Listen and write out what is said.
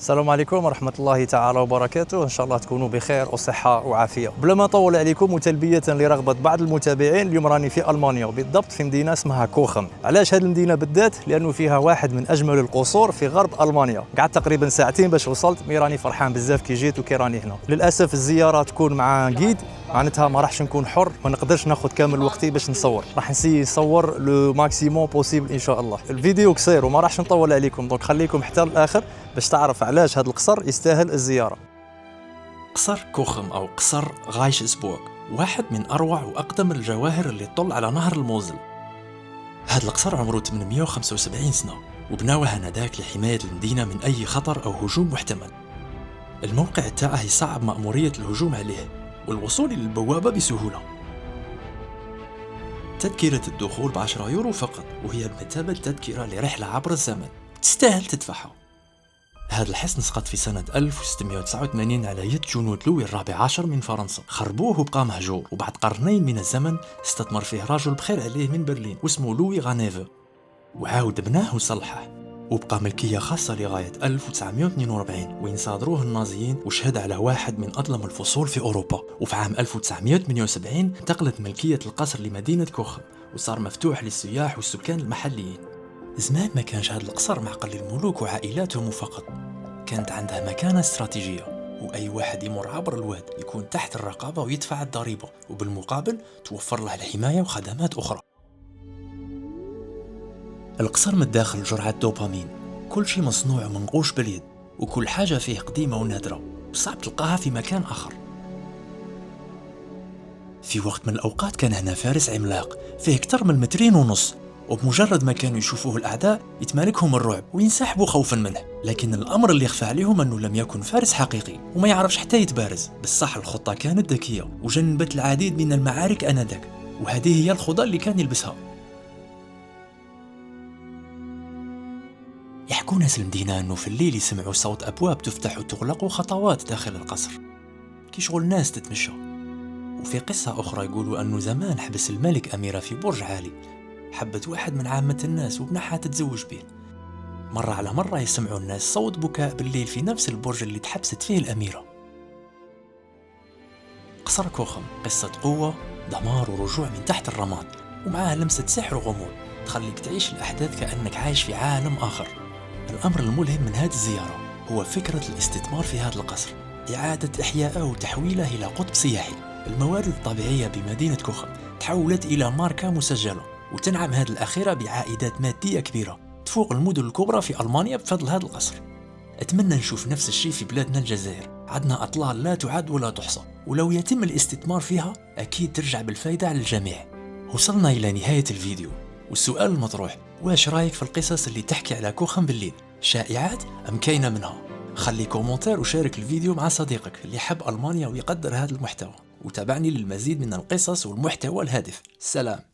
السلام عليكم ورحمة الله تعالى وبركاته. إن شاء الله تكونوا بخير وصحة وعافية. بلا ما نطول عليكم وتلبية لرغبة بعض المتابعين، اليوم راني في ألمانيا وبالضبط في مدينة اسمها كوخم. علاش هذه المدينة بالذات؟ لأنه فيها واحد من أجمل القصور في غرب ألمانيا. قعدت تقريبا ساعتين باش وصلت، مي راني فرحان بزاف كي جيت وكي راني هنا. للأسف الزيارة تكون مع جيد، معناتها ما راحش نكون حر، ما نقدرش ناخذ كامل وقتي باش نصور. راح نسي نصور لو ماكسيموم بوسيبل ان شاء الله. الفيديو قصير وما راحش نطول عليكم، دونك خليكم حتى الاخر باش تعرف علاش هذا القصر يستاهل الزياره. قصر كوخم أو قصر غايشسبورغ واحد من أروع وأقدم الجواهر اللي تطل على نهر الموزل. هذا القصر عمره 875 سنة، وبناوه هناك لحماية المدينة من أي خطر أو هجوم محتمل. الموقع تاعه يصعب مأمورية الهجوم عليه والوصول للبوابة بسهولة. تذكرة الدخول ب10 يورو فقط، وهي بمثابة تذكرة لرحلة عبر الزمن تستاهل تدفعها. هذا الحصن سقط في سنة 1689 على يد جنود لوي الرابع عشر من فرنسا. خربوه وبقى مهجور، وبعد قرنين من الزمن استثمر فيه رجل بخير عليه من برلين واسمه لوي غانيفو، وعاود بناه وصلحه، وبقى ملكية خاصة لغاية 1942 وين صادروه النازيين، وشهد على واحد من أظلم الفصول في أوروبا. وفي عام 1978 انتقلت ملكية القصر لمدينة كوخم، وصار مفتوح للسياح والسكان المحليين. زمان ما كانش هذا القصر معقل للملوك وعائلاتهم فقط، كانت عندها مكانة استراتيجية، وأي واحد يمر عبر الواد يكون تحت الرقابة ويدفع الضريبة، وبالمقابل توفر له الحماية وخدمات أخرى. القصر من الداخل جرعة دوبامين، كل شيء مصنوع ومنقوش باليد، وكل حاجة فيه قديمة ونادرة وصعب تلقاها في مكان آخر. في وقت من الأوقات كان هنا فارس عملاق فيه أكثر من 2.5 متر، وبمجرد ما كانوا يشوفوه الأعداء يتمالكهم الرعب وينسحبوا خوفا منه. لكن الأمر اللي يخفى عليهم أنه لم يكن فارس حقيقي وما يعرفش حتى يتبارز. بالصح الخطة كانت ذكية وجنبت العديد من المعارك آنذاك، وهذه هي الخطة اللي كان يلبسها. يحكوا ناس المدينة أنه في الليل يسمعوا صوت أبواب تفتح وتغلق وخطوات داخل القصر كي شغل ناس تتمشى. وفي قصة أخرى يقولوا أنه زمان حبس الملك أميرة في برج عالي، حبت واحد من عامة الناس وبنحها تتزوج به. مرة على مرة يسمعوا الناس صوت بكاء بالليل في نفس البرج اللي تحبست فيه الأميرة. قصر كوخم قصة قوة، دمار ورجوع من تحت الرماد، ومعها لمسة سحر وغموض تخليك تعيش الأحداث كأنك عايش في عالم آخر. الأمر الملهم من هذه الزيارة هو فكرة الاستثمار في هذا القصر، إعادة إحيائه وتحويله إلى قطب سياحي. الموارد الطبيعية بمدينة كوخم تحولت إلى ماركة مسجلة، وتنعم هذه الأخيرة بعائدات مادية كبيرة تفوق المدن الكبرى في ألمانيا بفضل هذا القصر. أتمنى نشوف نفس الشيء في بلادنا الجزائر، عندنا أطلال لا تعد ولا تحصى، ولو يتم الاستثمار فيها أكيد ترجع بالفائدة على الجميع. وصلنا إلى نهاية الفيديو، والسؤال المطروح: واش رايك في القصص اللي تحكي على كوخم بالليل؟ شائعات أم كاينة منها؟ خلي كومنتير وشارك الفيديو مع صديقك اللي يحب ألمانيا ويقدر هذا المحتوى، وتابعني للمزيد من القصص والمحتوى الهادف. سلام.